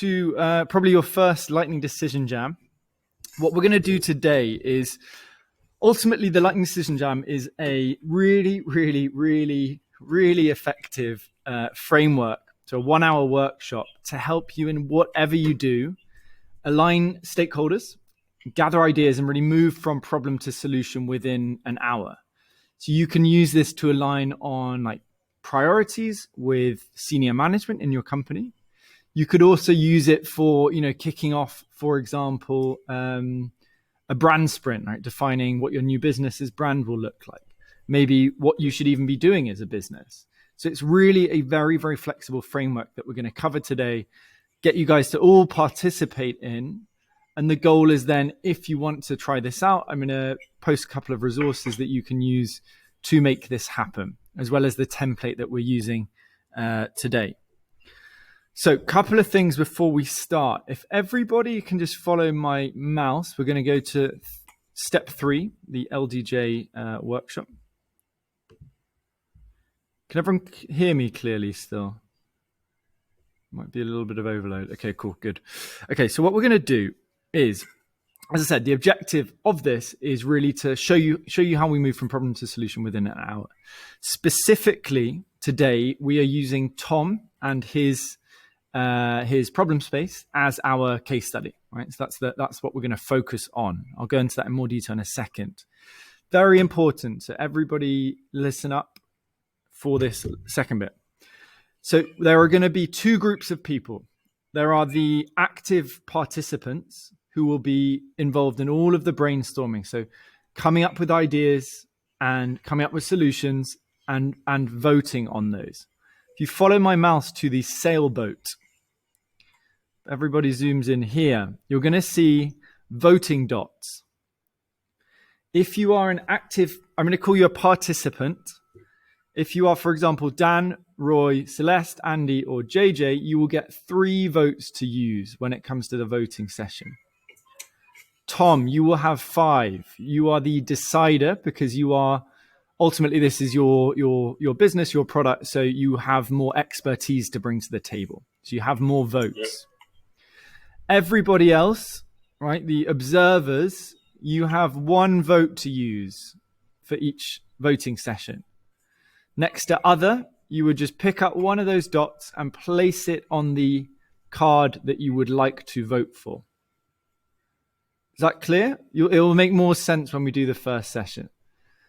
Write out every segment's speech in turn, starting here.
to probably your first lightning decision jam. What we're going to do today is ultimately the lightning decision jam is a really, really, really, really effective framework. So a 1 hour workshop to help you in whatever you do, align stakeholders, gather ideas, and really move from problem to solution within an hour. So you can use this to align on like priorities with senior management in your company. You could also use it for, kicking off, for example, a brand sprint, right? Defining what your new business's brand will look like. Maybe what you should even be doing as a business. So it's really a very, very flexible framework that we're going to cover today, get you guys to all participate in. And the goal is then, if you want to try this out, I'm going to post a couple of resources that you can use to make this happen, as well as the template that we're using today. So a couple of things before we start. If everybody can just follow my mouse, we're going to go to step 3, the LDJ workshop. Can everyone hear me clearly still? Might be a little bit of overload. Okay, cool, good. Okay, so what we're going to do is, as I said, the objective of this is really to show you how we move from problem to solution within an hour. Specifically, today we are using Tom and his problem space as our case study, right? So that's what we're going to focus on. I'll go into that in more detail in a second. Very important. So everybody listen up for this second bit. So there are going to be 2 groups of people. There are the active participants who will be involved in all of the brainstorming. So coming up with ideas and coming up with solutions and voting on those. If you follow my mouse to the sailboat, everybody zooms in here, you're going to see voting dots. If you are an active, I'm going to call you a participant. If you are, for example, Dan, Roy, Celeste, Andy, or JJ, you will get 3 votes to use when it comes to the voting session. Tom, you will have 5. You are the decider because you are, ultimately, this is your business, your product, so you have more expertise to bring to the table. So you have more votes. Yep. Everybody else, right, the observers, you have 1 vote to use for each voting session. Next to other, you would just pick up one of those dots and place it on the card that you would like to vote for. Is that clear? It will make more sense when we do the first session.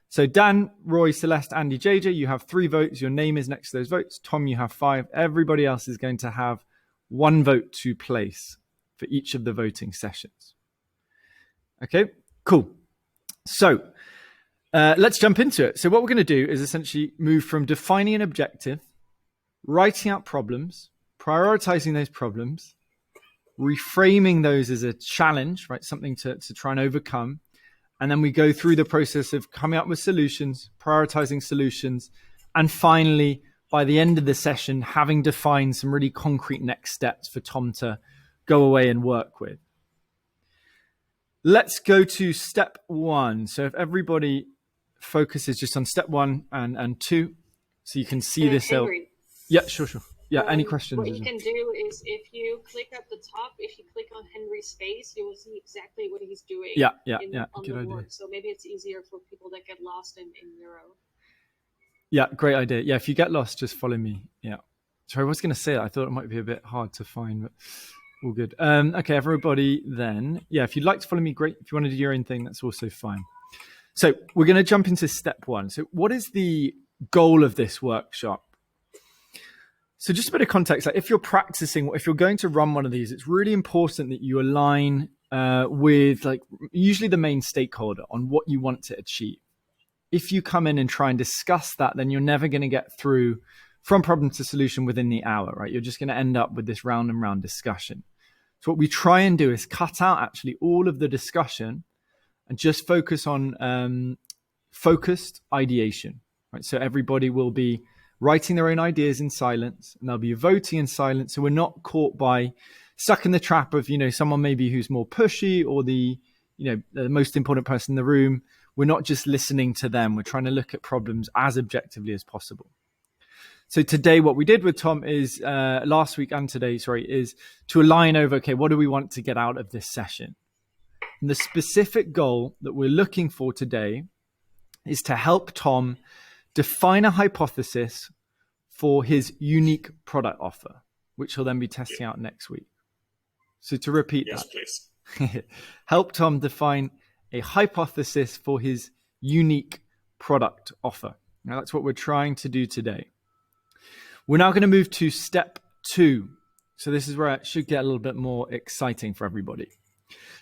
So Dan, Roy, Celeste, Andy, JJ, you have 3 votes. Your name is next to those votes. Tom, you have 5. Everybody else is going to have 1 vote to place for each of the voting sessions. Okay, cool. So let's jump into it. So what we're going to do is essentially move from defining an objective, writing out problems, prioritizing those problems, reframing those as a challenge, right? Something to try and overcome. And then we go through the process of coming up with solutions, prioritizing solutions, and finally, by the end of the session, having defined some really concrete next steps for Tom to go away and work with. Let's go to step 1. So if everybody focuses just on step 1 and 2, so you can see this. Yeah, sure. Yeah, any questions? What you can do is if you click at the top, if you click on Henry's face, you will see exactly what he's doing. Yeah. On Good the idea. board. So maybe it's easier for people that get lost in Neuro. Yeah, great idea. Yeah, if you get lost, just follow me. Yeah. Sorry, I was going to say that. I thought it might be a bit hard to find, but all good. Okay, everybody then. Yeah, if you'd like to follow me, great. If you want to do your own thing, that's also fine. So we're going to jump into step 1. So what is the goal of this workshop? So just a bit of context, like if you're practicing, if you're going to run one of these, it's really important that you align with like usually the main stakeholder on what you want to achieve. If you come in and try and discuss that, then you're never going to get through from problem to solution within the hour, right? You're just going to end up with this round and round discussion. So what we try and do is cut out actually all of the discussion and just focus on focused ideation, right? So everybody will be writing their own ideas in silence, and they'll be voting in silence. So we're not caught by stuck in the trap of, someone maybe who's more pushy or the most important person in the room. We're not just listening to them. We're trying to look at problems as objectively as possible. So today, what we did with Tom is last week and today, is to align over, okay, what do we want to get out of this session? And the specific goal that we're looking for today is to help Tom define a hypothesis for his unique product offer, which he'll then be testing out next week. So to repeat Yes, that, please. help Tom define a hypothesis for his unique product offer. Now that's what we're trying to do today. We're now going to move to step 2. So this is where it should get a little bit more exciting for everybody.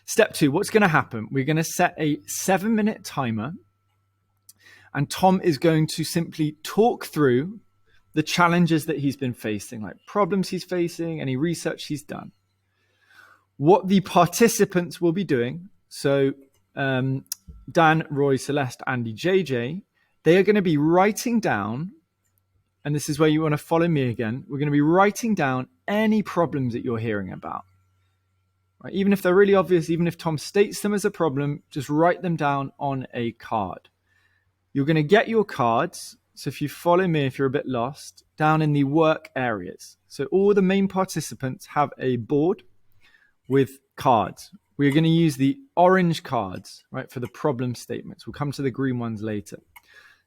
Step 2, what's going to happen? We're going to set a 7-minute timer, and Tom is going to simply talk through the challenges that he's been facing, like problems he's facing, any research he's done. What the participants will be doing, so Dan, Roy, Celeste, Andy, JJ, they are going to be writing down, and this is where you want to follow me again, we're going to be writing down any problems that you're hearing about. Right? Even if they're really obvious, even if Tom states them as a problem, just write them down on a card. You're going to get your cards. So if you follow me, if you're a bit lost, down in the work areas. So all the main participants have a board with cards. We're going to use the orange cards, right, for the problem statements. We'll come to the green ones later.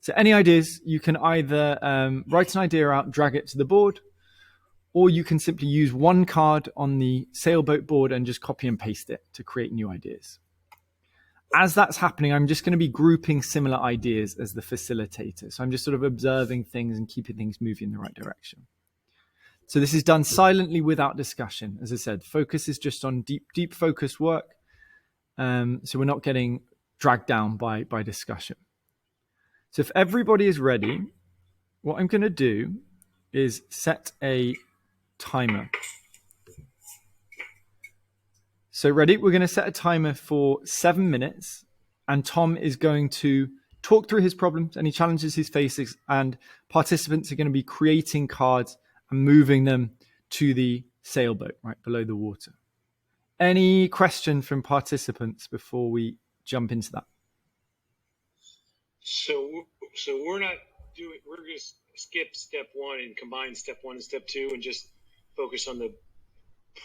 So any ideas, you can either write an idea out, drag it to the board, or you can simply use one card on the sailboat board and just copy and paste it to create new ideas. As that's happening, I'm just going to be grouping similar ideas as the facilitator. So I'm just sort of observing things and keeping things moving in the right direction. So this is done silently without discussion. As I said, focus is just on deep focus work. So we're not getting dragged down by discussion. So if everybody is ready, what I'm going to do is set a timer. So ready? We're going to set a timer for 7 minutes, and Tom is going to talk through his problems, any challenges he's facing, and participants are going to be creating cards and moving them to the sailboat right below the water. Any question from participants before we jump into that? So we're not doing. We're going to skip step 1 and combine step 1 and step 2 and just focus on the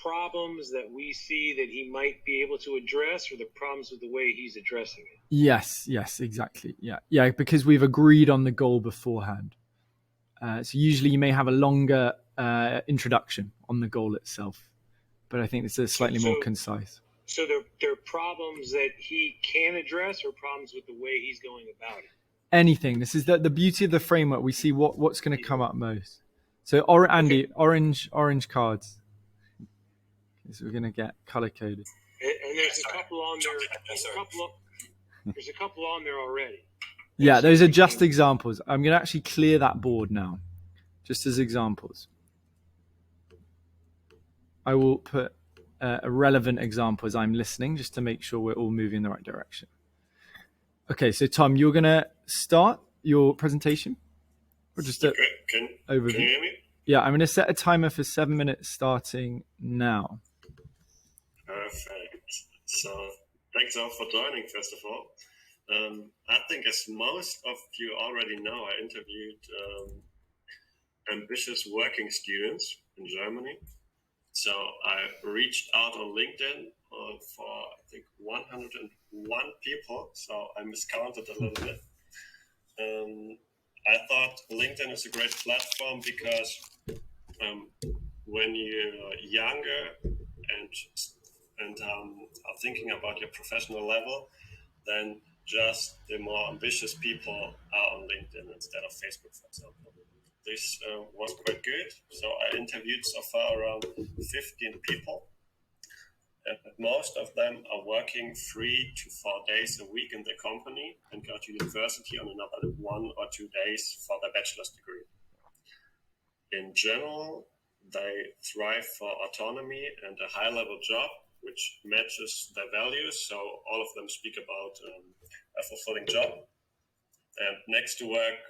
problems that we see that he might be able to address, or the problems with the way he's addressing it. Yes, exactly. Yeah, because we've agreed on the goal beforehand. So usually you may have a longer introduction on the goal itself, but I think this is slightly more concise. So there are problems that he can address, or problems with the way he's going about it? Anything. This is the beauty of the framework. We see what's going to come up most. So Andy, okay. orange cards. So we're going to get color coded. And there's a couple on there. There's a couple on there already. Yeah, those are just examples. I'm going to actually clear that board now, just as examples. I will put a relevant example as I'm listening, just to make sure we're all moving in the right direction. Okay, so Tom, you're going to start your presentation? Or just an overview? Can you hear me? Yeah, I'm going to set a timer for 7 minutes starting now. Perfect. So thanks all for joining, first of all. I think as most of you already know, I interviewed ambitious working students in Germany. So I reached out on LinkedIn for, I think, 101 people. So I miscounted a little bit. I thought LinkedIn is a great platform because when you're younger and are thinking about your professional level, then just the more ambitious people are on LinkedIn instead of Facebook, for example. This was quite good. So I interviewed so far around 15 people. And most of them are working 3 to 4 days a week in the company and go to university on another 1 or 2 days for their bachelor's degree. In general, they thrive for autonomy and a high-level job, which matches their values. So all of them speak about a fulfilling job. And next to work,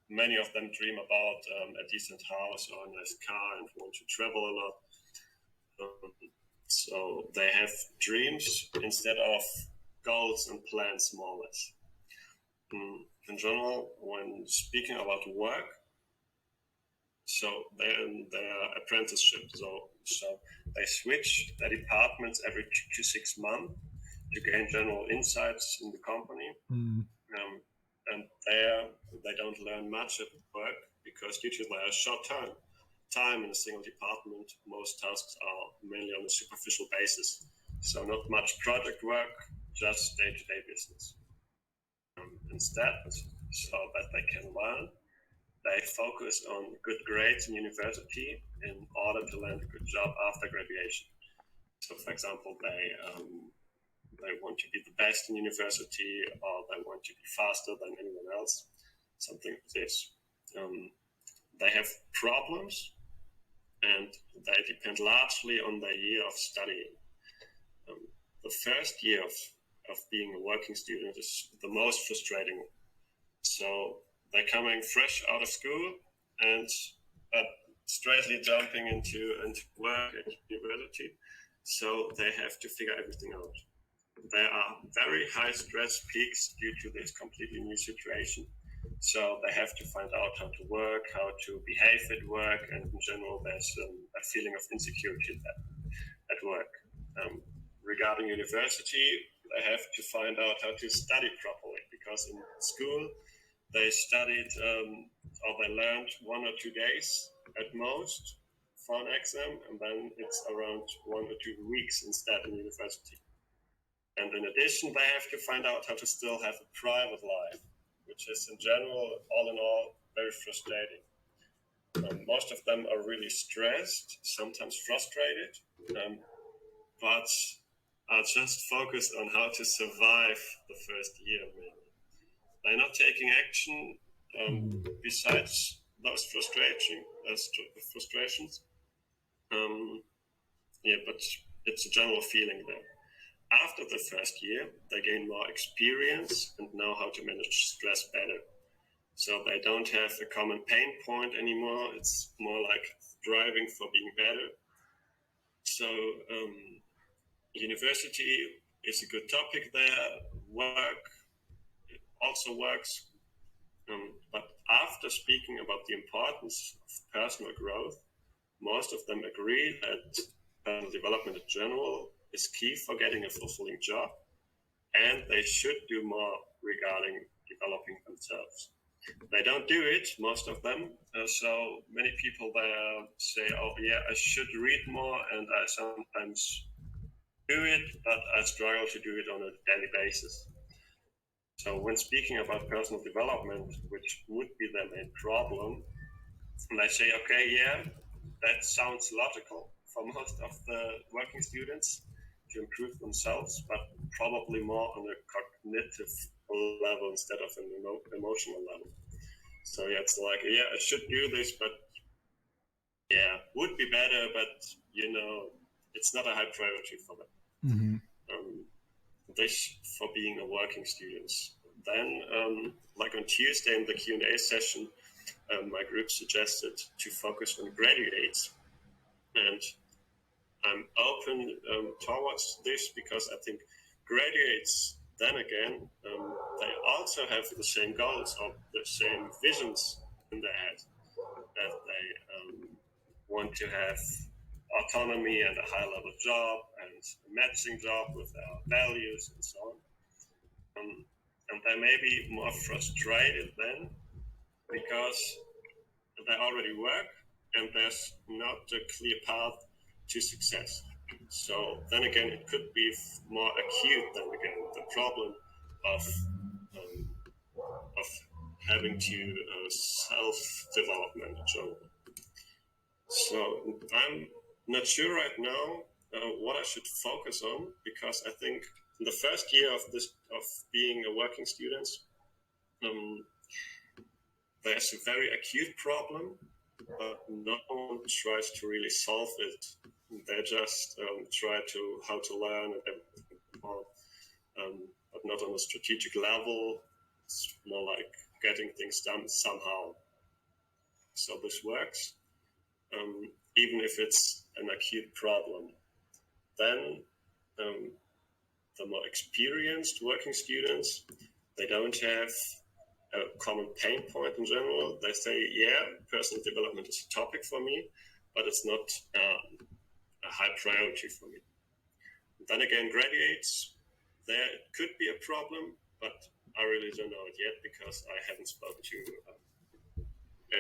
many of them dream about a decent house or a nice car and want to travel a lot. So they have dreams instead of goals and plans, more or less. In general, when speaking about work, So they're in their apprenticeship. So they switch their departments every 2 to 6 months to gain general insights in the company. And there they don't learn much at work because due to their short time in a single department, most tasks are mainly on a superficial basis. So not much project work, just day-to-day business. Instead, so that they can learn, they focus on good grades in university in order to land a good job after graduation. So, for example, they want to be the best in university, or they want to be faster than anyone else, something like this. They have problems, and they depend largely on their year of studying. The first year of being a working student is the most frustrating. So they're coming fresh out of school and straightly jumping into work at university. So they have to figure everything out. There are very high stress peaks due to this completely new situation. So they have to find out how to work, how to behave at work, and in general, there's a feeling of insecurity at work. Regarding university, they have to find out how to study properly, because in school, they studied or they learned 1 or 2 days at most for an exam, and then it's around 1 or 2 weeks instead in university. And in addition, they have to find out how to still have a private life, which is in general, all in all, very frustrating. Most of them are really stressed, sometimes frustrated, but are just focused on how to survive the first year, maybe. They're not taking action besides those frustrations. But it's a general feeling there. After the first year, they gain more experience and know how to manage stress better. So they don't have a common pain point anymore. It's more like striving for being better. So university is a good topic there. Work also works. But after speaking about the importance of personal growth, most of them agree that personal development in general is key for getting a fulfilling job, and they should do more regarding developing themselves. They don't do it, most of them. So many people there say, oh yeah, I should read more, and I sometimes do it, but I struggle to do it on a daily basis. So when speaking about personal development, which would be their main problem, and I say, okay, yeah, that sounds logical for most of the working students to improve themselves, but probably more on a cognitive level instead of an emotional level. So yeah, it's like, yeah, I should do this, but yeah, would be better, but it's not a high priority for them. Mm-hmm. This for being a working student. Then, like on Tuesday in the Q&A session, my group suggested to focus on graduates, and I'm open towards this because I think graduates, then again, they also have the same goals or the same visions in their head, that they want to have autonomy and a high-level job and a matching job with their values and so on. And they may be more frustrated then because they already work and there's not a clear path to success. So then again, it could be more acute than again the problem of having to self-development generally. So I'm not sure right now what I should focus on, because I think in the first year of being a working student, there's a very acute problem, but no one tries to really solve it. They just try how to learn and everything more, but not on a strategic level. It's more like getting things done somehow. So this works, even if it's an acute problem. Then the more experienced working students, they don't have a common pain point in general. They say, yeah, personal development is a topic for me, but it's not a high priority for me. Then again, graduates, there could be a problem, but I really don't know it yet because I haven't spoken to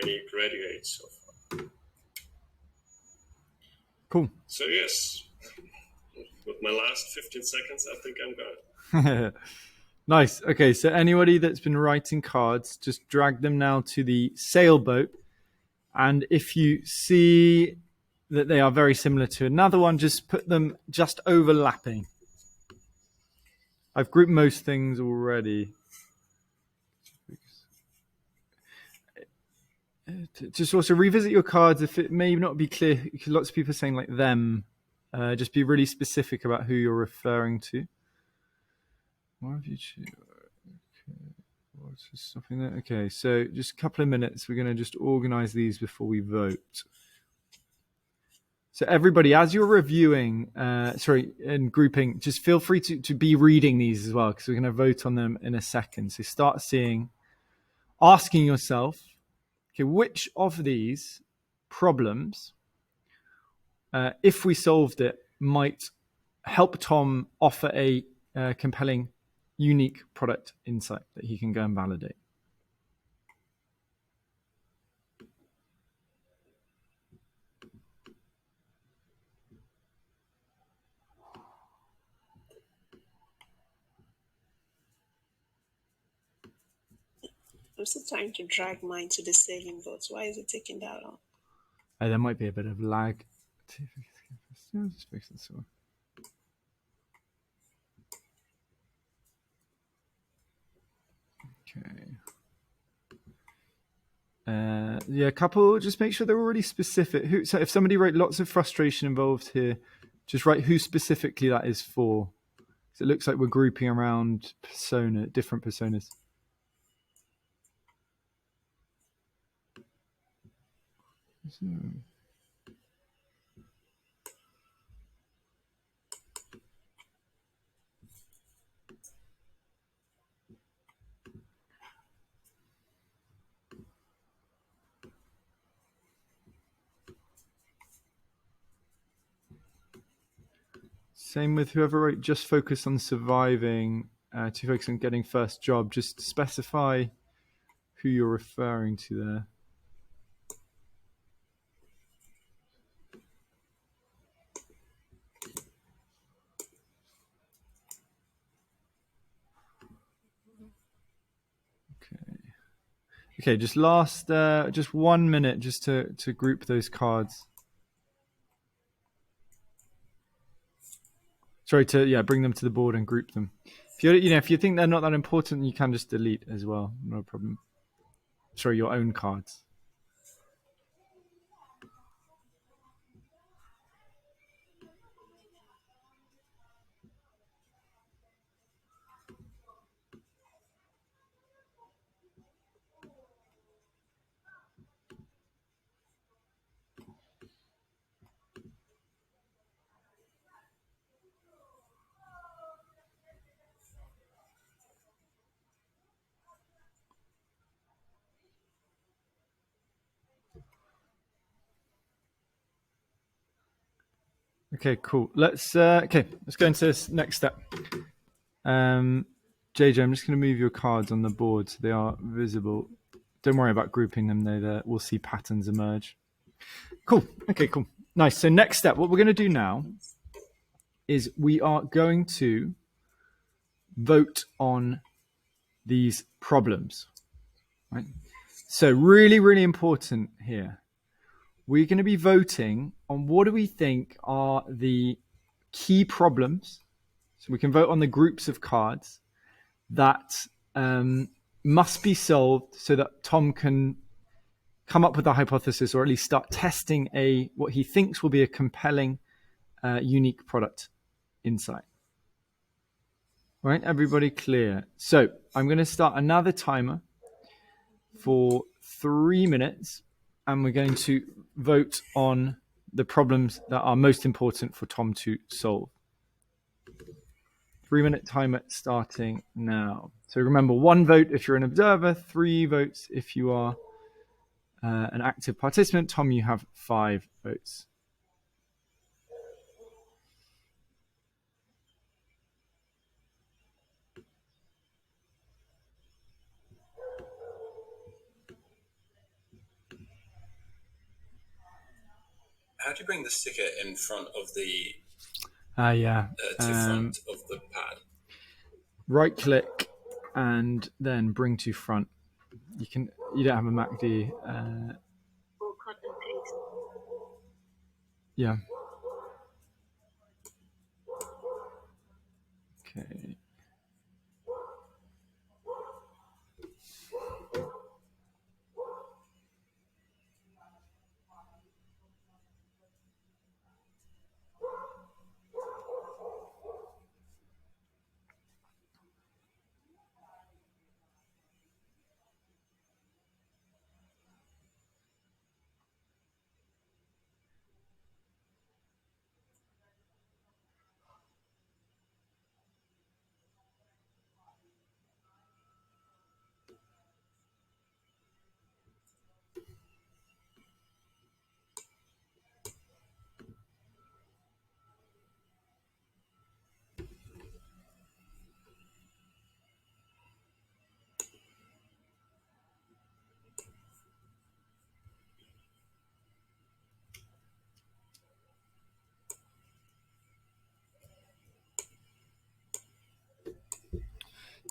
any graduates so far. Cool. So yes, with my last 15 seconds, I think I'm good. Nice. Okay, so anybody that's been writing cards, just drag them now to the sailboat. And if you see that they are very similar to another one, just put them just overlapping. I've grouped most things already. Just also revisit your cards if it may not be clear, because lots of people are saying like them. Just be really specific about who you're referring to. Why have you choose? Okay. What's stopping there? Okay, so just a couple of minutes. We're going to just organize these before we vote. So everybody, as you're reviewing, and grouping, just feel free to be reading these as well, because we're going to vote on them in a second. So start asking yourself, okay, which of these problems, if we solved it, might help Tom offer a compelling, unique product insight that he can go and validate. I'm still trying to drag mine to the saving votes. Why is it taking that long? There might be a bit of lag. Just fix this one. Okay. Yeah, a couple. Just make sure they're already specific. So if somebody wrote lots of frustration involved here, just write who specifically that is for. So it looks like we're grouping around different personas. So. Same with whoever wrote just focus on surviving, to focus on getting first job. Just specify who you're referring to there. Okay, just just 1 minute just to group those cards. Sorry, bring them to the board and group them. If you think they're not that important, you can just delete as well, no problem. Sorry, your own cards. Okay, cool. Let's go into this next step. JJ, I'm just going to move your cards on the board so they are visible. Don't worry about grouping them, though. We'll see patterns emerge. Cool. Okay, cool. Nice. So next step, what we're going to do now is we are going to vote on these problems. Right? So really, really important here. We're going to be voting on what do we think are the key problems. So we can vote on the groups of cards that must be solved so that Tom can come up with a hypothesis, or at least start testing what he thinks will be a compelling, unique product insight. All right, everybody clear? So I'm going to start another timer for 3 minutes, and we're going to vote on the problems that are most important for Tom to solve. 3-minute timer starting now. So remember, 1 vote if you're an observer, 3 votes if you are an active participant. Tom, you have 5 votes. How do you bring the sticker in front of the front of the pad? Right click and then bring to front. You don't have a Mac, do you? Or cut and paste. Yeah. Okay.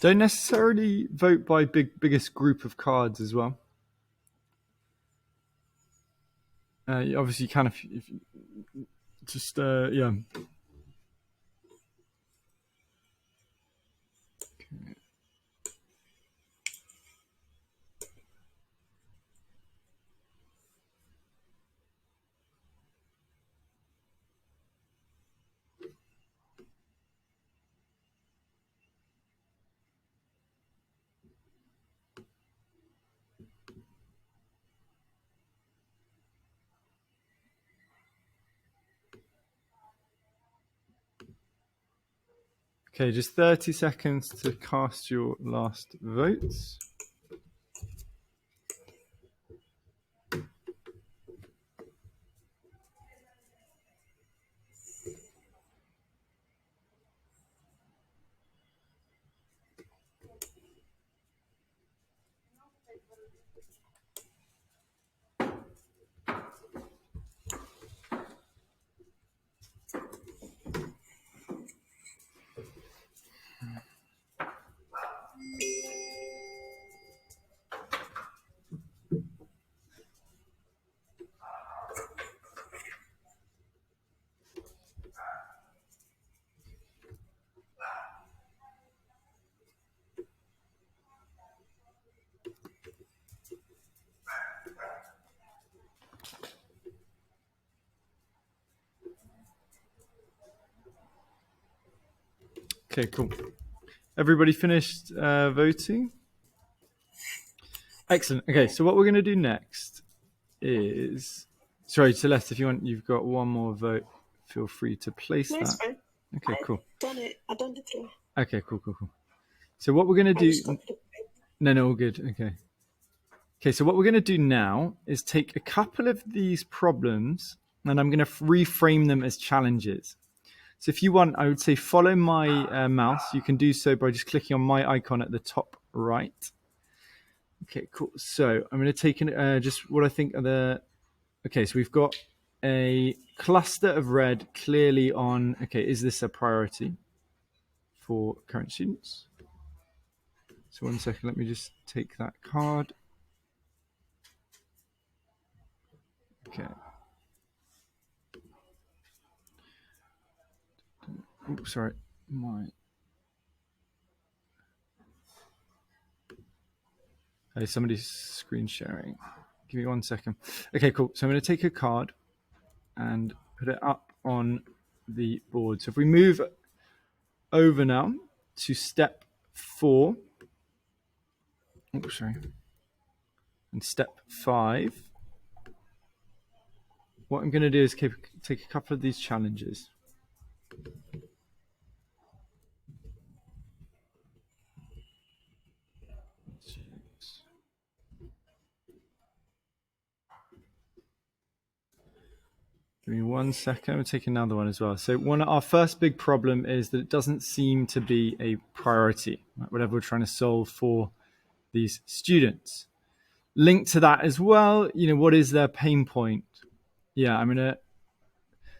Don't necessarily vote by biggest group of cards as well. Obviously, you can if just yeah. Okay, just 30 seconds to cast your last votes. Okay, cool. Everybody finished voting? Excellent. Okay, so what we're going to do next is... Sorry, Celeste, if you want, you've got one more vote. Feel free to place No, that. it's fine. Okay, cool. I've done it through. Okay, cool. So what we're going to do... No, all good. Okay, so what we're going to do now is take a couple of these problems and I'm going to reframe them as challenges. So if you want, I would say follow my mouse. You can do so by just clicking on my icon at the top right. Okay, cool. So I'm going to take just what I think are the... Okay, so we've got a cluster of red clearly on... Okay, is this a priority for current students? So 1 second, let me just take that card. Okay. Oops, sorry. Hey, somebody's screen sharing. Give me 1 second. Okay, cool. So I'm going to take a card and put it up on the board. So if we move over now to step 4. Oops, sorry. And step 5. What I'm going to do is take a couple of these challenges. Give me 1 second. I'm taking another one as well. So our first big problem is that it doesn't seem to be a priority, right? Whatever we're trying to solve for these students. Linked to that as well, what is their pain point? Yeah,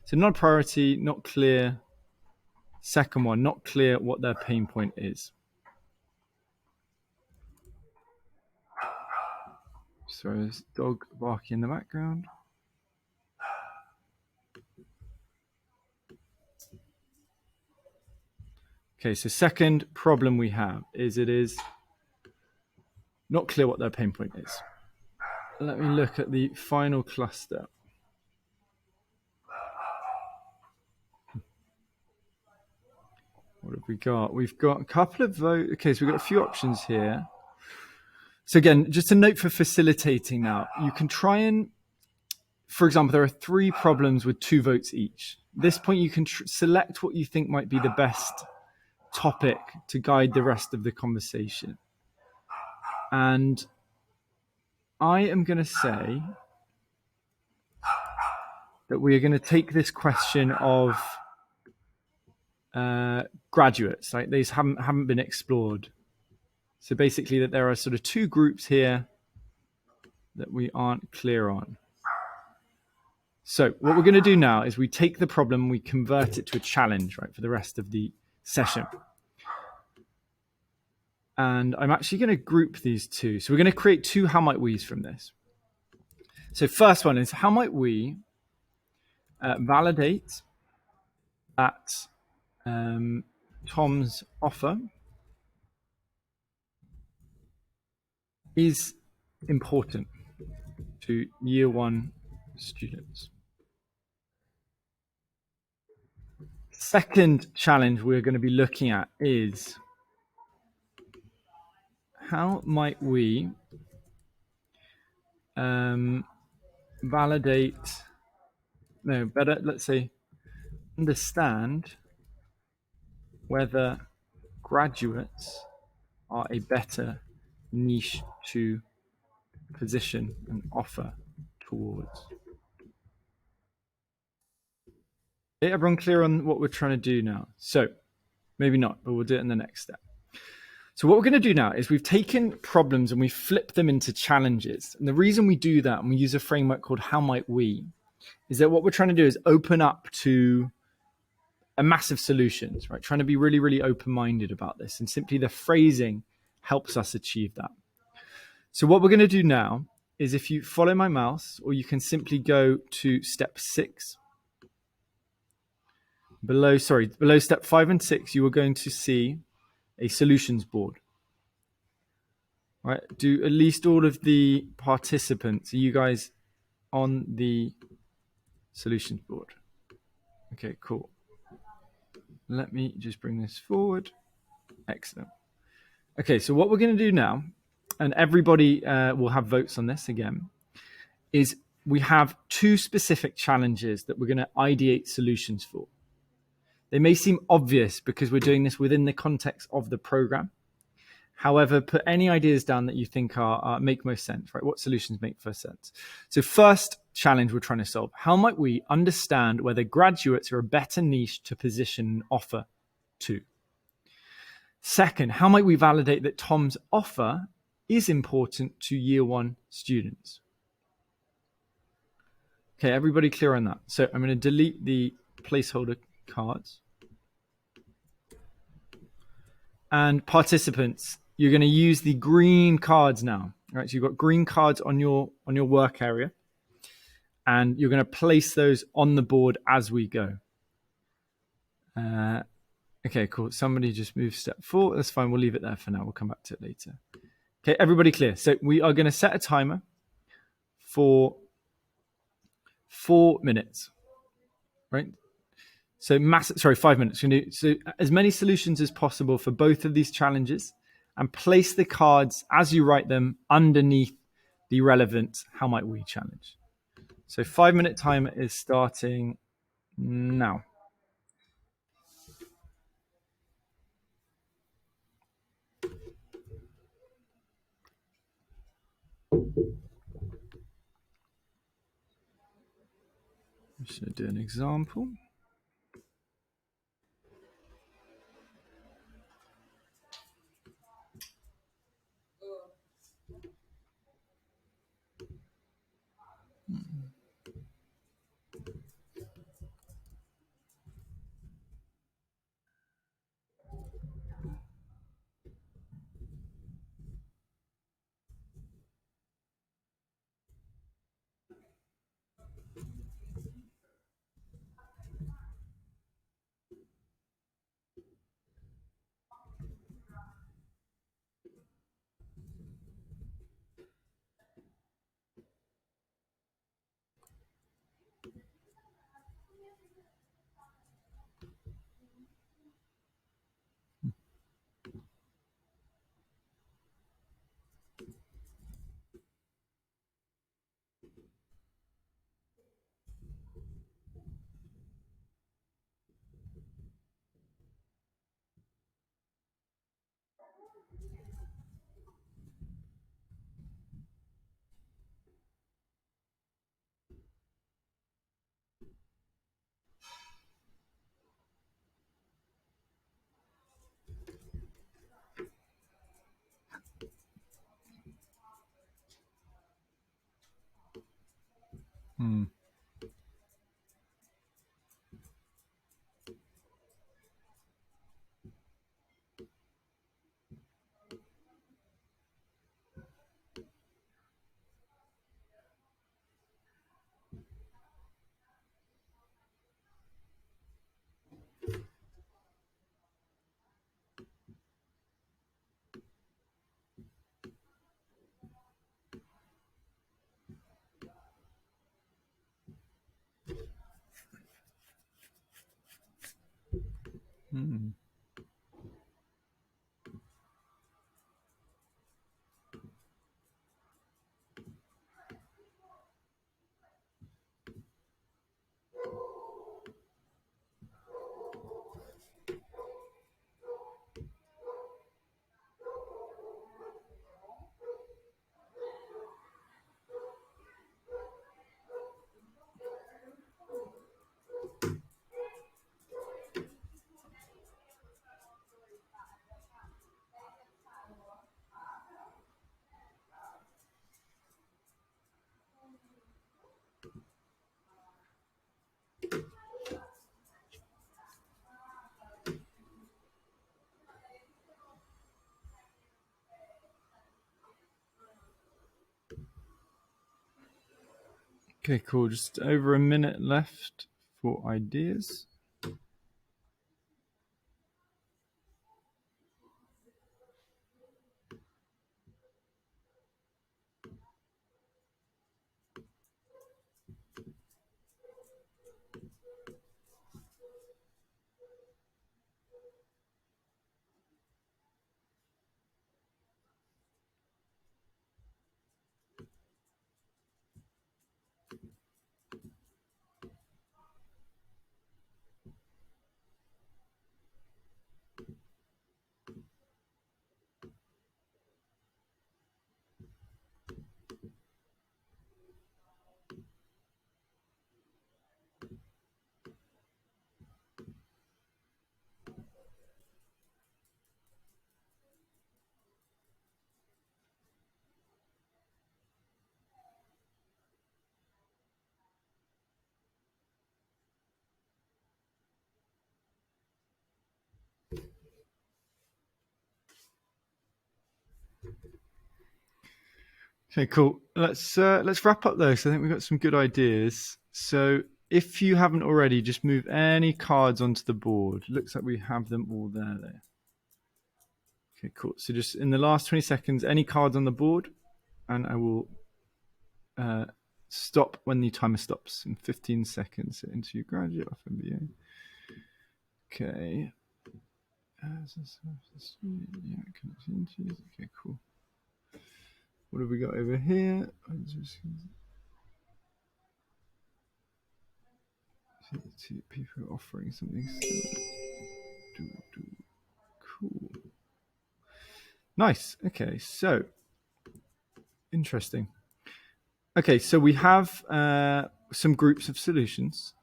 so not a priority, not clear. Second one, not clear what their pain point is. Sorry, there's a dog barking in the background. Okay, so second problem we have is it is not clear what their pain point is. Let me look at the final cluster. What have we got? We've got a couple of votes. Okay, so we've got a few options here. So again, just a note for facilitating now. You can try and, for example, there are 3 problems with 2 votes each. At this point, you can select what you think might be the best topic to guide the rest of the conversation. And I am going to say that we are going to take this question of graduates, right? These haven't been explored. So basically that there are sort of 2 groups here that we aren't clear on. So what we're going to do now is we take the problem, we convert it to a challenge, right, for the rest of the session. And I'm actually going to group these 2. So we're going to create 2 how might we's from this. So first one is how might we validate that Tom's offer is important to year 1 students. Second challenge we're going to be looking at is how might we let's say, understand whether graduates are a better niche to position and offer towards. Is everyone clear on what we're trying to do now? So maybe not, but we'll do it in the next step. So what we're going to do now is we've taken problems and we flip them into challenges. And the reason we do that, and we use a framework called How Might We, is that what we're trying to do is open up to a massive solutions, right? Trying to be really, really open-minded about this. And simply the phrasing helps us achieve that. So what we're going to do now is if you follow my mouse, or you can simply go to step 6. Below step 5 and 6, you are going to see a solutions board. Right? Do at least all of the participants, are you guys on the solutions board? Okay, cool. Let me just bring this forward. Excellent. Okay, so what we're going to do now, and everybody will have votes on this again, is we have 2 specific challenges that we're going to ideate solutions for. They may seem obvious because we're doing this within the context of the program. However, put any ideas down that you think make most sense, right? What solutions make first sense? So first challenge we're trying to solve, how might we understand whether graduates are a better niche to position and offer to? Second, how might we validate that Tom's offer is important to year 1 students? Okay, everybody clear on that? So I'm going to delete the placeholder cards. And participants, you're going to use the green cards now. Right, so you've got green cards on your work area, and you're going to place those on the board as we go. Okay, cool. Somebody just moved step 4. That's fine. We'll leave it there for now. We'll come back to it later. Okay, everybody clear? So we are going to set a timer for 4 minutes, right? So 5 minutes. We're going to do so as many solutions as possible for both of these challenges, and place the cards as you write them underneath the relevant How Might We challenge. So 5-minute timer is starting now. just going to do an example. Okay, cool. Just over a minute left for ideas. Okay, cool. Let's wrap up though. So I think we've got some good ideas. So if you haven't already, just move any cards onto the board. Looks like we have them all there. Okay, cool. So just in the last 20 seconds, any cards on the board, and I will stop when the timer stops in 15 seconds. So into graduate off MBA. Okay. Okay, cool. What have we got over here? People offering something. Cool. Nice. Okay, so interesting. Okay, so we have some groups of solutions.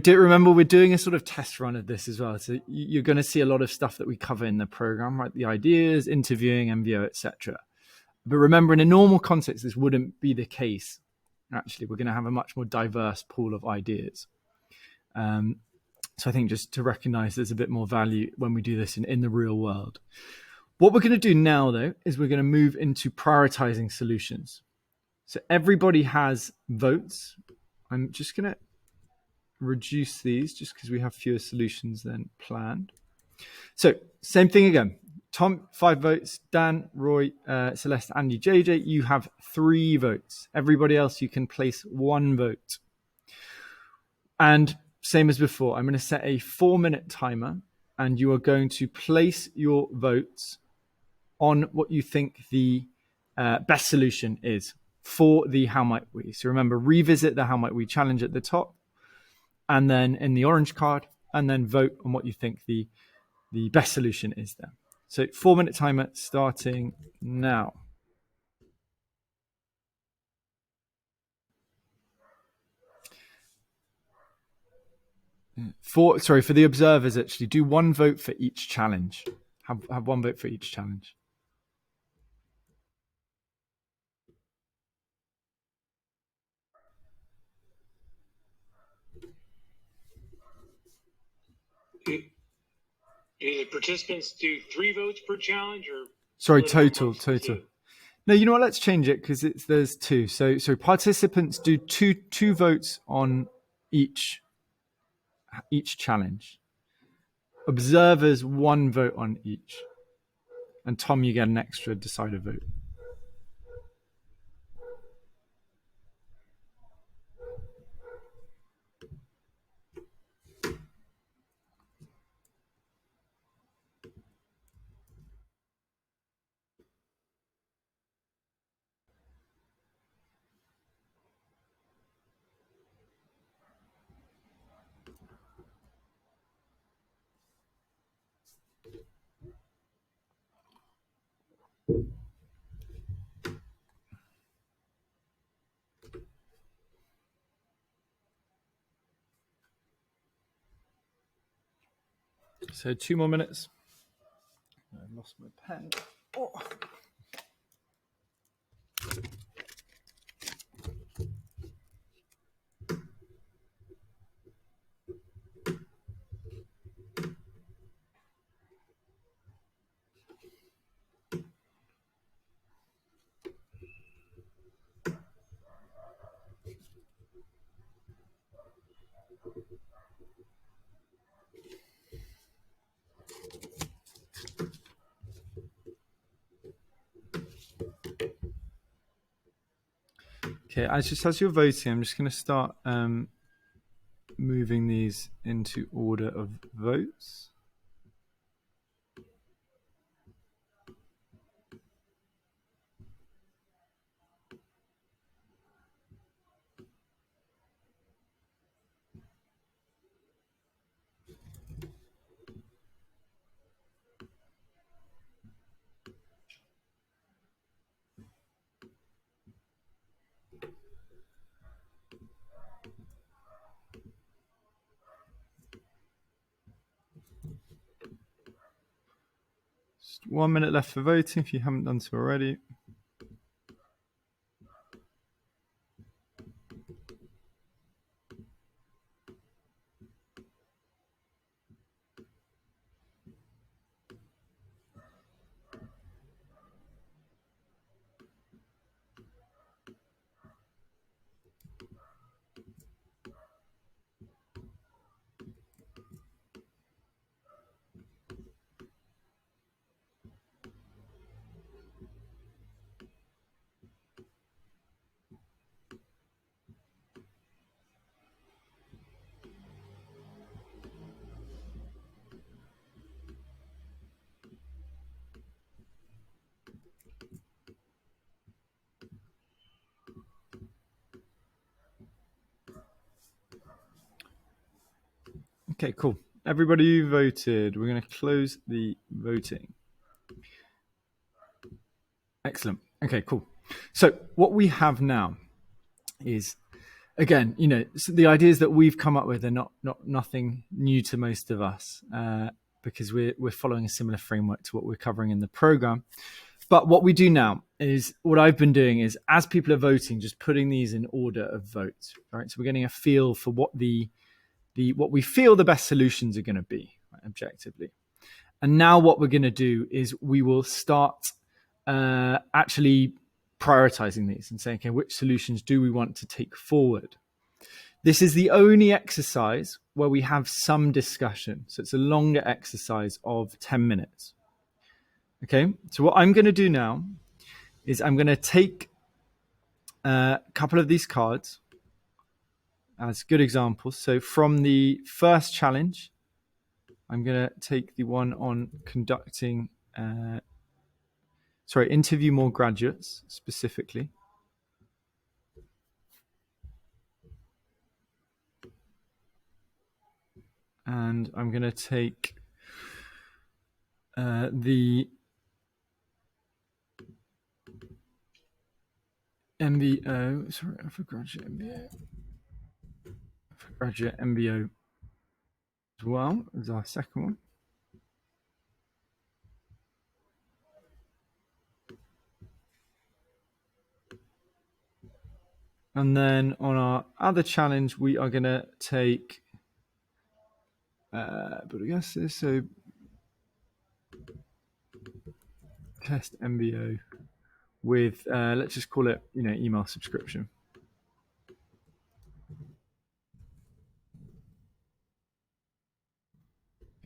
remember, we're doing a sort of test run of this as well. So you're going to see a lot of stuff that we cover in the program, right? The ideas, interviewing, MBO, etc. But remember, in a normal context, this wouldn't be the case. Actually, we're going to have a much more diverse pool of ideas. So I think just to recognize there's a bit more value when we do this in the real world. What we're going to do now, though, is we're going to move into prioritizing solutions. So everybody has votes. I'm just going to reduce these just because we have fewer solutions than planned. So same thing again. Tom, 5 votes. Dan, Roy, Celeste, Andy, JJ, you have 3 votes. Everybody else, you can place 1 vote. And same as before, I'm going to set a 4-minute timer, and you are going to place your votes on what you think the best solution is for the How Might We. So remember, revisit the How Might We challenge at the top, and then in the orange card, and then vote on what you think the best solution is there. So 4-minute timer starting now. For the observers, actually, do 1 vote for each challenge. Have 1 vote for each challenge. Either participants do 3 votes per challenge, or total. No, you know what? Let's change it because there's 2. So participants do two votes on each challenge. Observers 1 vote on each, and Tom, you get an extra decider vote. So 2 more minutes. I lost my pen. Oh. Okay, as you're voting, I'm just going to start moving these into order of votes. Just 1 minute left for voting if you haven't done so already. Okay, cool. Everybody who voted, we're going to close the voting. Excellent. Okay, cool. So what we have now is again, so the ideas that we've come up with are not nothing new to most of us, because we're following a similar framework to what we're covering in the program. But what we do now is, what I've been doing is, as people are voting, just putting these in order of vote. Right, so we're getting a feel for what what we feel the best solutions are going to be, right, objectively. And now what we're going to do is we will start actually prioritizing these and saying, okay, which solutions do we want to take forward? This is the only exercise where we have some discussion. So it's a longer exercise of 10 minutes. Okay, so what I'm going to do now is I'm going to take a couple of these cards as good examples. So from the first challenge, I'm going to take the one on interview more graduates specifically. And I'm going to take the MBO, for graduate MBA. For graduate MBO as well as our second one. And then on our other challenge, we are going to take, but I guess this, so test MBO with, let's just call it, email subscription.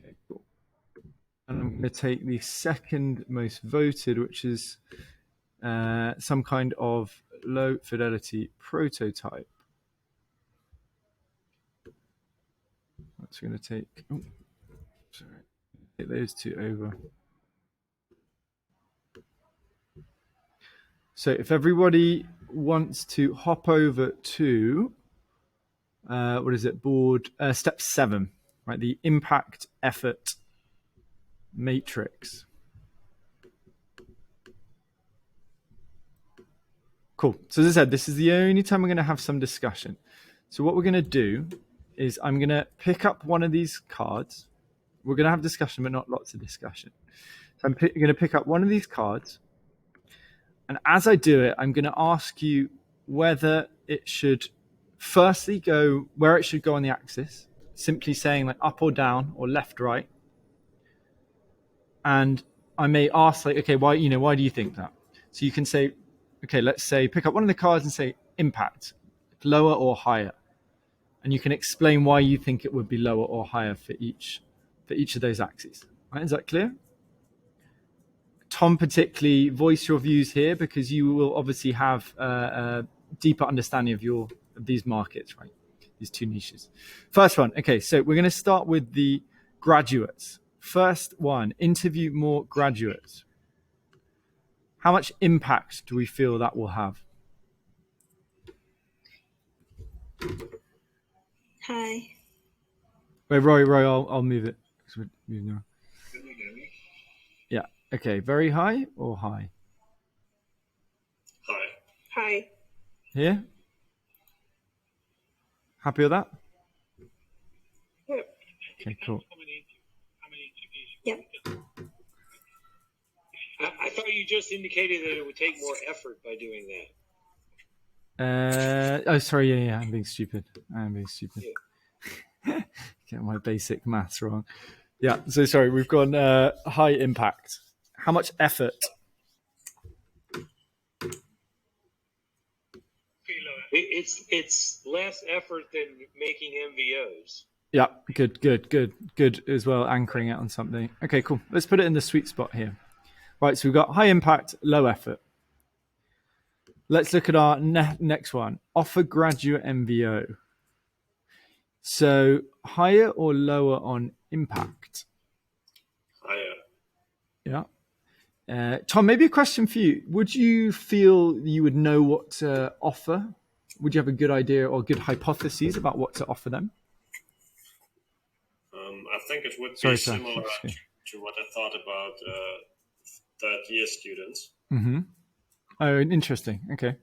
Okay, cool. And I'm going to take the second most voted, which is some kind of low fidelity prototype. That's going to take, get those two over. So if everybody wants to hop over to, board, step 7, right? The impact effort matrix. Cool. So as I said, this is the only time we're going to have some discussion. So what we're going to do is I'm going to pick up one of these cards. We're going to have discussion, but not lots of discussion. So I'm going to pick up one of these cards. And as I do it, I'm going to ask you whether it should firstly go where it should go on the axis, simply saying like up or down or left, right. And I may ask like, okay, why do you think that? So you can say, okay, let's say pick up one of the cards and say impact, lower or higher. And you can explain why you think it would be lower or higher for each of those axes. Right? Is that clear? Tom, particularly voice your views here, because you will obviously have a deeper understanding of these markets, right? These two niches. First one. Okay, so we're going to start with the graduates. First one, interview more graduates. How much impact do we feel that will have? Hi. Wait, Roy, I'll move it. Yeah. Okay. Very high or high? Hi. Hi. Here? Happy with that? Yep. Okay, cool. Yep. I thought you just indicated that it would take more effort by doing that. Sorry. Yeah. I'm being stupid. Yeah. Get my basic maths wrong. Yeah. So sorry. We've gone high impact. How much effort? It's less effort than making MVOs. Yeah. Good as well. Anchoring it on something. Okay. Cool. Let's put it in the sweet spot here. Right. So we've got high impact, low effort. Let's look at our next one. Offer graduate MVO. So higher or lower on impact? Higher. Yeah. Tom, maybe a question for you. Would you feel you would know what to offer? Would you have a good idea or good hypotheses about what to offer them? I think it would be similar to what I thought about third-year students. Mm-hmm. Oh, interesting. Okay.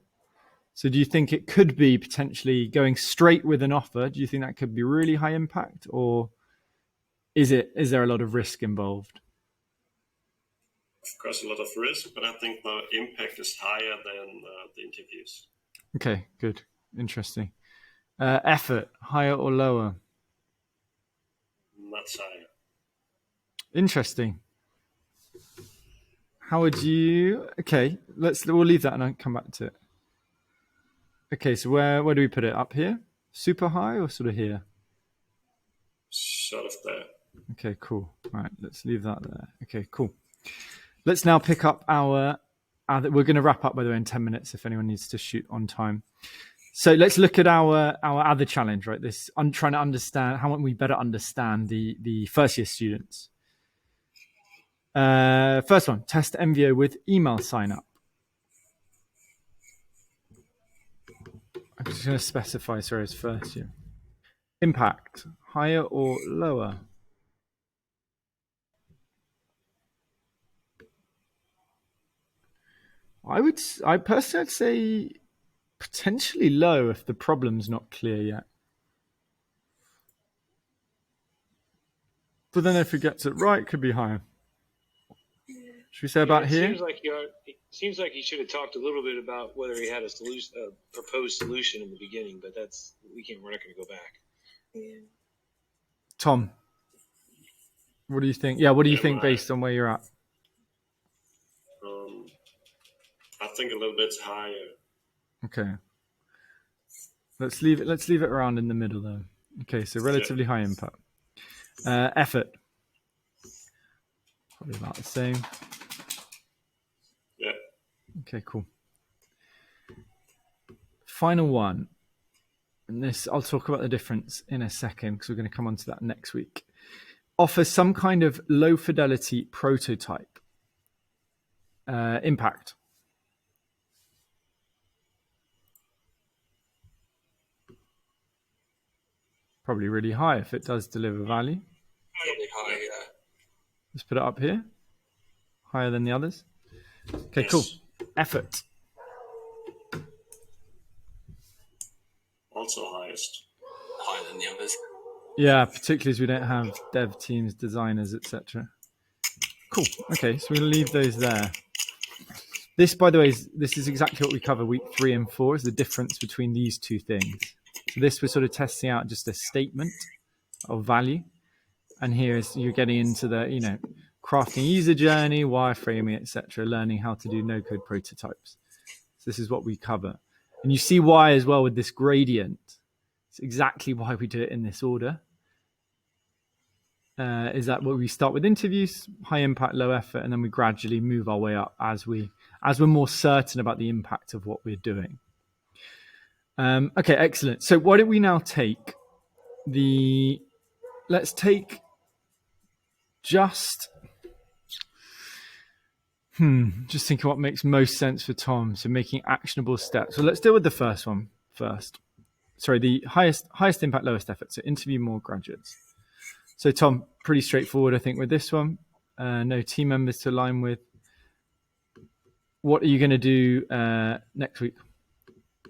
So do you think it could be potentially going straight with an offer? Do you think that could be really high impact, or is there a lot of risk involved? Of course, a lot of risk, but I think the impact is higher than the interviews. Okay, good. Interesting. Effort, higher or lower? Much higher. Interesting. How would you? Okay, we'll leave that and I'll come back to it. Okay, so where do we put it? Up here? Super high or sort of here? Sort of there. Okay, cool. All right, let's leave that there. Okay, cool. Let's now pick up our we're going to wrap up, by the way, in 10 minutes if anyone needs to shoot on time. So let's look at our other challenge, right? I'm trying to understand how we better understand the first year students. First one, test MVO with email sign up. I'm just going to specify, sorry, it's first year. Impact, higher or lower? I personally would say potentially low if the problem's not clear yet. But then if he gets it right, it could be higher. Should we say about here? It seems like he should have talked a little bit about whether he had a proposed solution in the beginning, but we're not going to go back. Yeah. Tom, what do you think? Yeah, what do you think based on where you're at? I think a little bit higher. Okay. Let's leave it around in the middle though. Okay, so relatively high impact. Effort. Probably about the same. Yeah. Okay, cool. Final one. And this, I'll talk about the difference in a second because we're going to come on to that next week. Offer some kind of low fidelity prototype. Impact. Probably really high if it does deliver value. Probably high, yeah. Let's put it up here. Higher than the others. Okay, Yes. cool. Effort. Also highest. Higher than the others. Yeah, particularly as we don't have dev teams, designers, etc. Cool. Okay, so we'll leave those there. This, by the way, this is exactly what we cover week 3 and 4, is the difference between these two things. So this, we're sort of testing out just a statement of value. And here is you're getting into the, crafting user journey, wireframing, etc., learning how to do no-code prototypes. So this is what we cover. And you see why as well with this gradient. It's exactly why we do it in this order. Is that what we start with interviews, high impact, low effort, and then we gradually move our way up as we're more certain about the impact of what we're doing. Okay, excellent. So why don't we now take let's take just thinking what makes most sense for Tom. So making actionable steps. So let's deal with the first one first. Sorry, the highest impact, lowest effort. So interview more graduates. So Tom, pretty straightforward, I think, with this one. No team members to align with. What are you going to do next week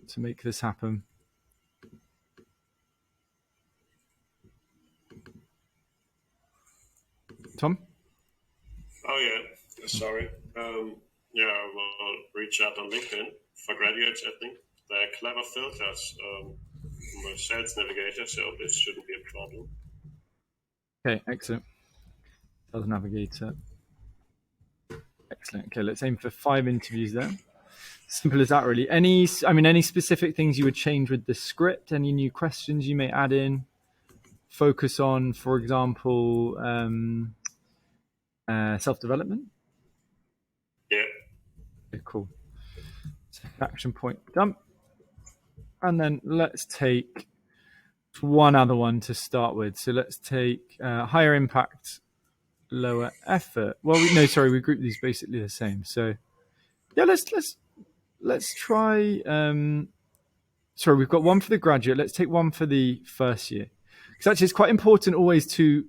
to make this happen? Tom? Oh yeah, sorry. We'll reach out on LinkedIn for graduates. I think they're clever filters. My sales navigator, so this shouldn't be a problem. Okay, excellent. Sales navigator. Excellent. Okay, let's aim for 5 interviews there. Simple as that, really. Any specific things you would change with the script? Any new questions you may add in? Focus on, for example, self-development? Yeah. Okay, cool. Action point done. And then let's take one other one to start with. So let's take higher impact, lower effort. Well, we group these basically the same. So yeah, let's try. Sorry, we've got one for the graduate. Let's take one for the first year. Because actually, it's quite important always to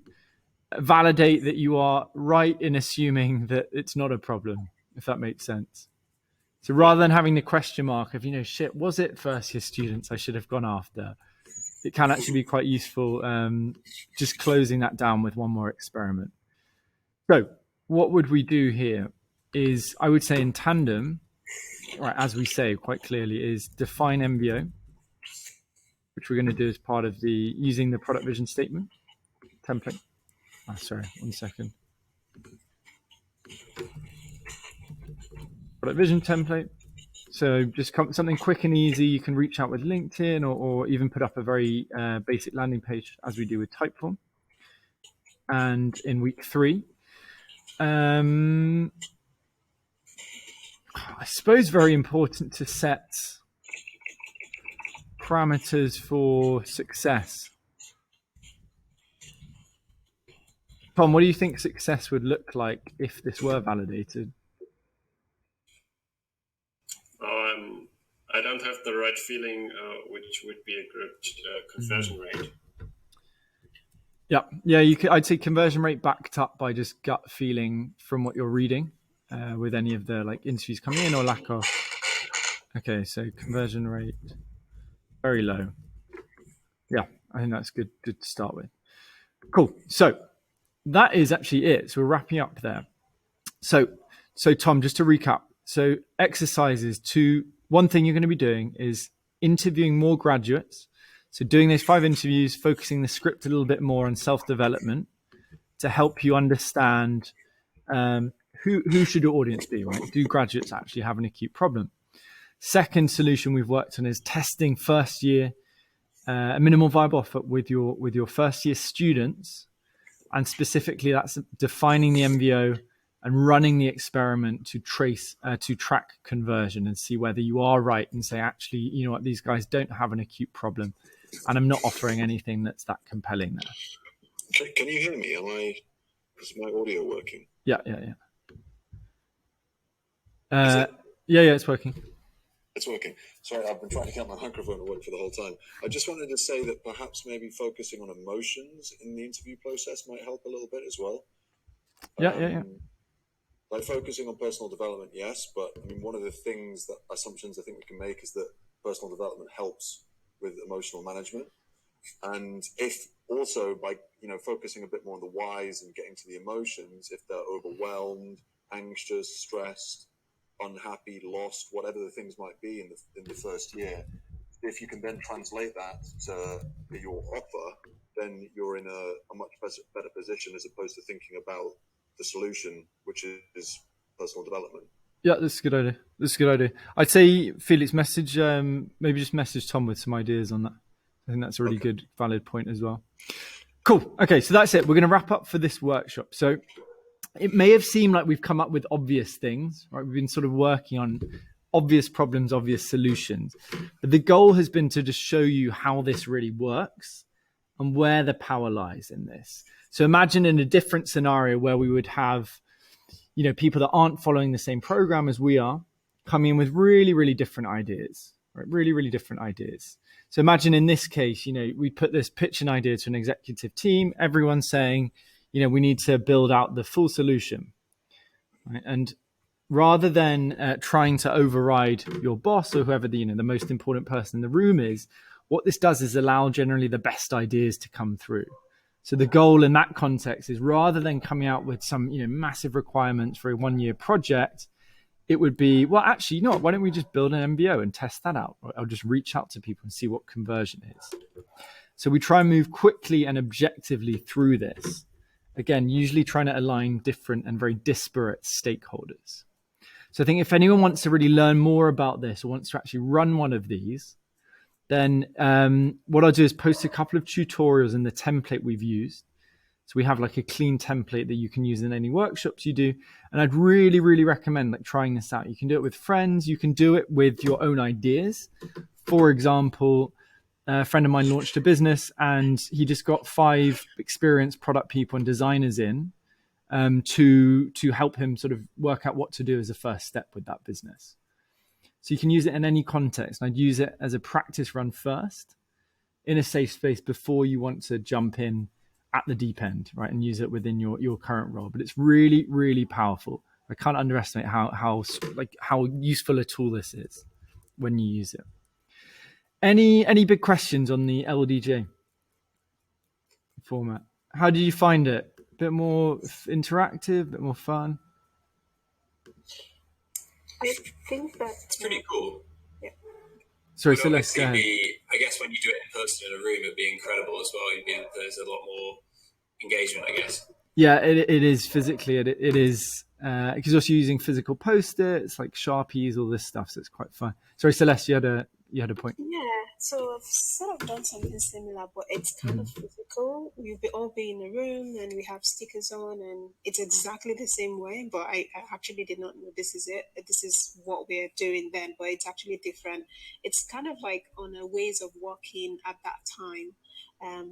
validate that you are right in assuming that it's not a problem, if that makes sense. So rather than having the question mark of, shit, was it first year students I should have gone after? It can actually be quite useful just closing that down with one more experiment. So what would we do here is, I would say in tandem, right, as we say quite clearly, is define MBO, which we're going to do as part of using the product vision statement template. Sorry, 1 second. Product vision template. So just something quick and easy. You can reach out with LinkedIn or even put up a very basic landing page as we do with Typeform. And in week 3, I suppose very important to set parameters for success. Tom, what do you think success would look like if this were validated? I don't have the right feeling which would be a good conversion rate. Yeah. I'd say conversion rate backed up by just gut feeling from what you're reading, with any of the interviews coming in or lack of. Okay, so conversion rate very low. Yeah, I think that's good to start with. Cool. So that is actually it. So we're wrapping up there. So Tom, just to recap. So exercises one thing you're going to be doing is interviewing more graduates. So doing those 5 interviews, focusing the script a little bit more on self-development to help you understand who should your audience be, right? Do graduates actually have an acute problem? Second solution we've worked on is testing first year, a minimal viable offer with your first year students. And specifically that's defining the MVO and running the experiment to track conversion and see whether you are right and say, actually, you know what, these guys don't have an acute problem and I'm not offering anything that's that compelling there. Can you hear me? Is my audio working? Yeah. It's working. It's working. Sorry, I've been trying to get my microphone to work for the whole time. I just wanted to say that perhaps maybe focusing on emotions in the interview process might help a little bit as well. Yeah. Like focusing on personal development, yes, but I mean, one of the assumptions I think we can make is that personal development helps with emotional management. And if also by, focusing a bit more on the whys and getting to the emotions, if they're overwhelmed, anxious, stressed, unhappy, lost, whatever the things might be in the first year, if you can then translate that to your offer, then you're in a much better position as opposed to thinking about the solution, which is personal development. Yeah, that's a good idea. I'd say Felix, maybe just message Tom with some ideas on that. I think that's a really good, valid point as well. Cool. Okay, so that's it. We're going to wrap up for this workshop. So it may have seemed like we've come up with obvious things, right? We've been sort of working on obvious problems, obvious solutions. But the goal has been to just show you how this really works and where the power lies in this. So imagine in a different scenario where we would have, people that aren't following the same program as we are coming in with really, really different ideas, right? Really, really different ideas. So imagine in this case, we put this pitch and idea to an executive team, everyone's saying, we need to build out the full solution, right? And rather than trying to override your boss or whoever the most important person in the room is, what this does is allow generally the best ideas to come through. So the goal in that context is rather than coming out with some massive requirements for a 1-year project, it would be, well, actually, why don't we just build an MBO and test that out? I'll just reach out to people and see what conversion is. So we try and move quickly and objectively through this. Again, usually trying to align different and very disparate stakeholders. So I think if anyone wants to really learn more about this or wants to actually run one of these, then what I'll do is post a couple of tutorials in the template we've used. So we have like a clean template that you can use in any workshops you do. And I'd really, really recommend trying this out. You can do it with friends. You can do it with your own ideas. For example, a friend of mine launched a business and he just got 5 experienced product people and designers in to help him sort of work out what to do as a first step with that business. So you can use it in any context. I'd use it as a practice run first in a safe space before you want to jump in at the deep end, right? And use it within your current role. But it's really, really powerful. I can't underestimate how useful a tool this is when you use it. Any big questions on the LDJ format? How did you find it? A bit more interactive, a bit more fun? I think that It's pretty cool. Sorry, Would Celeste, go obviously ahead. be, I guess when you do it in person in a room, it'd be incredible as well. There's a lot more engagement, I guess. Yeah, it is physically. It is because also using physical post-its like Sharpies, all this stuff. So it's quite fun. Sorry, Celeste, you had a point. Yeah, so I've sort of done something similar, but it's kind of physical. We'll all be in a room and we have stickers on, and it's exactly the same way. But I actually did not know this is it. This is what we're doing then, but it's actually different. It's kind of like on a ways of working at that time.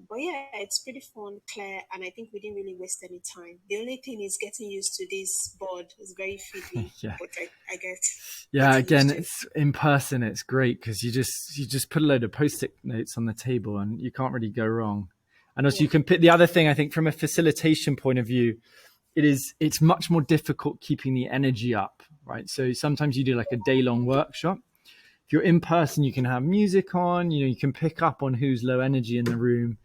But yeah, it's pretty fun, clear, and I think we didn't really waste any time. The only thing is getting used to this board. It's very fiddly, Yeah. but I get. Yeah, getting again, used to it. it's in person. It's great because you just put a load of post-it notes on the table, and you can't really go wrong. And also, you can pick the other thing. I think from a facilitation point of view, it's much more difficult keeping the energy up, right? So sometimes you do like a day-long workshop. If you're in person, you can have music on. You can pick up on who's low energy in the room.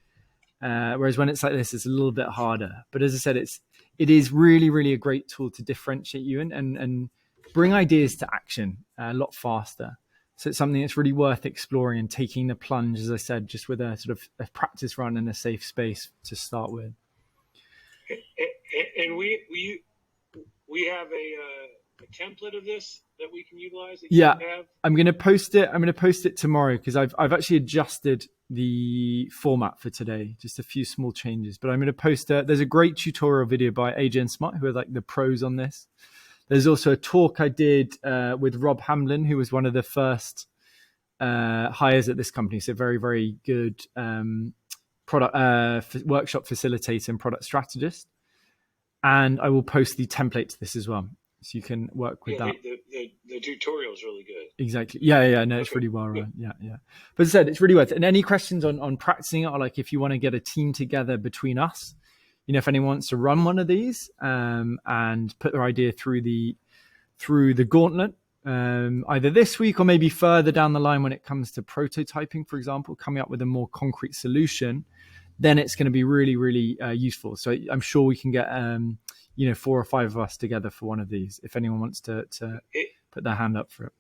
Whereas when it's like this, it's a little bit harder. But as I said, it is really, really a great tool to differentiate you and bring ideas to action a lot faster. So it's something that's really worth exploring and taking the plunge, as I said, just with a sort of a practice run in a safe space to start with. And we have a template of this that we can utilize. That Yeah, you have? I'm going to post it. I'm going to post it tomorrow because I've actually adjusted the format for today, just a few small changes. But I'm going to post there's a great tutorial video by AJ and Smart, who are like the pros on this. There's also a talk I did with Rob Hamlin, who was one of the first hires at this company. So very, very good product workshop facilitator and product strategist. And I will post the template to this as well, so you can work with that. The tutorial is really good. Exactly. Yeah. No, it's really well run. Yeah. But as I said, it's really worth it. And any questions on practicing it, or like if you want to get a team together between us, if anyone wants to run one of these and put their idea through the gauntlet, either this week or maybe further down the line when it comes to prototyping, for example, coming up with a more concrete solution, then it's going to be really, really useful. So I'm sure we can get 4 or 5 of us together for one of these if anyone wants to put their hand up for it.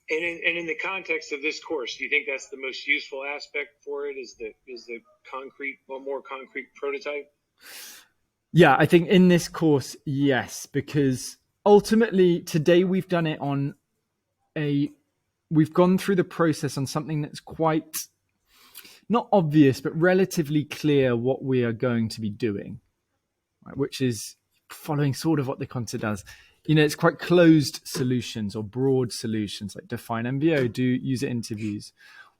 And in the context of this course, do you think that's the most useful aspect for it? Is the more concrete prototype? Yeah, I think in this course, yes, because ultimately today we've done it on we've gone through the process on something that's quite not obvious, but relatively clear what we are going to be doing, right? Which is following sort of what the concept does. It's quite closed solutions or broad solutions, like define MBA, do user interviews.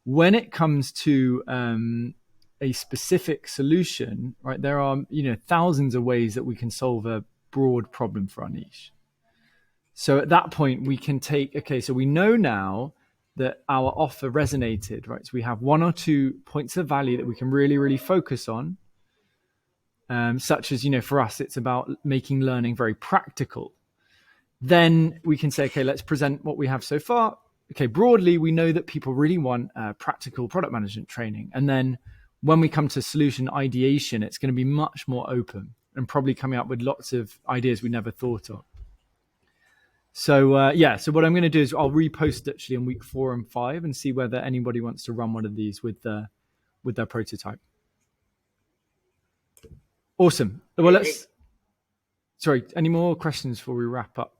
When it comes to a specific solution, right, there are thousands of ways that we can solve a broad problem for our niche. So at that point, we can so we know now that our offer resonated, right? So we have 1 or 2 points of value that we can really, really focus on, such as, for us, it's about making learning very practical. Then we can say, okay, let's present what we have so far. Okay, broadly, we know that people really want practical product management training. And then when we come to solution ideation, it's going to be much more open and probably coming up with lots of ideas we never thought of. So so what I'm going to do is I'll repost actually in week 4 and 5 and see whether anybody wants to run one of these with their prototype. Awesome. Well, sorry, any more questions before we wrap up?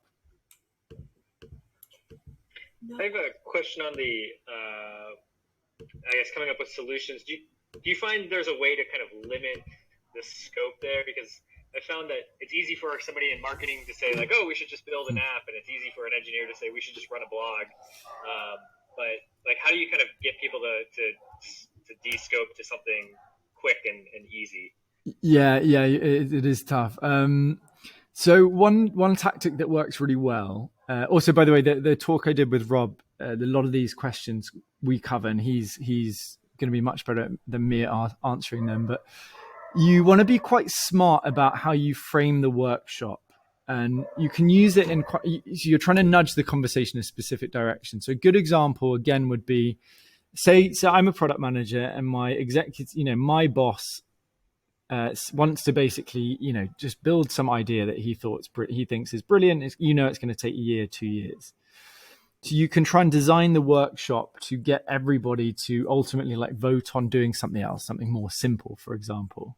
I have a question on the, coming up with solutions. Do you find there's a way to kind of limit the scope there? Because I found that it's easy for somebody in marketing to say like, oh, we should just build an app, and it's easy for an engineer to say we should just run a blog. But like, how do you kind of get people to de-scope to something quick and easy? Yeah, it is tough. So one tactic that works really well. Also, by the way, the talk I did with Rob, a lot of these questions we cover, and he's going to be much better than me at answering them. But you want to be quite smart about how you frame the workshop. and you can use it in quite, so you're trying to nudge the conversation in a specific direction. So a good example again would be, say I'm a product manager and my executive, my boss wants to basically, just build some idea that he thinks is brilliant. It's going to take a year, 2 years. So you can try and design the workshop to get everybody to ultimately vote on doing something else, something more simple, for example.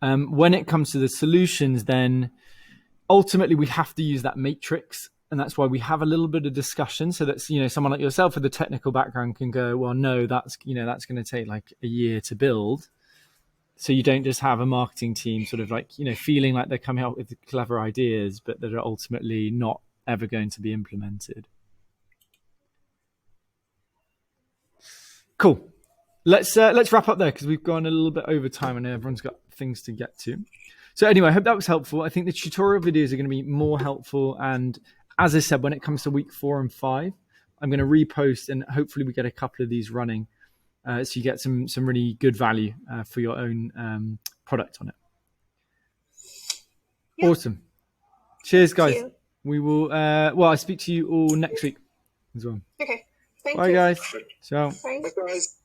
When it comes to the solutions, then ultimately we have to use that matrix. And that's why we have a little bit of discussion so that, someone like yourself with a technical background can go, well, no, that's going to take a year to build. So you don't just have a marketing team sort of feeling like they're coming up with clever ideas, but that are ultimately not ever going to be implemented. Cool. Let's wrap up there because we've gone a little bit over time and everyone's got things to get to. So anyway, I hope that was helpful. I think the tutorial videos are going to be more helpful. And as I said, when it comes to week 4 and 5, I'm going to repost and hopefully we get a couple of these running. So you get some really good value for your own product on it. Yep. Awesome. Cheers, guys. We will, I'll speak to you all next week as well. Okay. Thank Bye, you. guys. Ciao. Bye. Bye, guys.